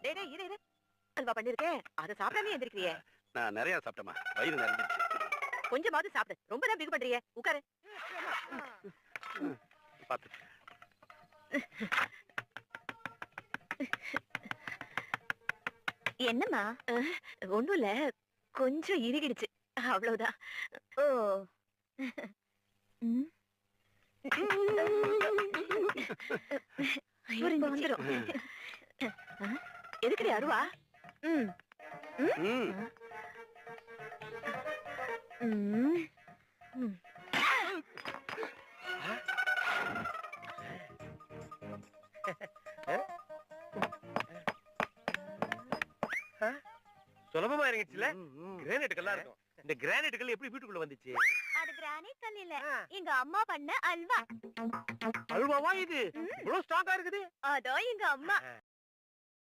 டேய் டேய் இரு அல்வா பண்ணிருக்கேன். அத சாப்பிடாம எந்திரிக்கிறியே. நான் நிறைய சாப்பிட்டேமா, வயிறு நிறைஞ்சிருச்சு. கொஞ்சமாவது சாப்பிடு. ரொம்ப தான் பிகு பண்றியே. உட்காரு. பாத்து. என்னம்மா? ஒண்ணும் இல்ல, கொஞ்சம் இறுகிடுச்சு, அவ்வளவுதான். ஓ. வந்துரும். எதுக்குடி அருவா? சுலபமா இறங்கிச்சுல. கிரானைட் கல்லா இருக்கும். இந்த கிரானைட் கல் எப்படி வீட்டுக்குள்ள வந்துச்சு? அது கிரானைட் கல் இல்ல, எங்க அம்மா பண்ண அல்வா. அல்வாவா இது? இவ்வளவு ஸ்ட்ராங்கா இருக்குது? அதோ எங்க அம்மா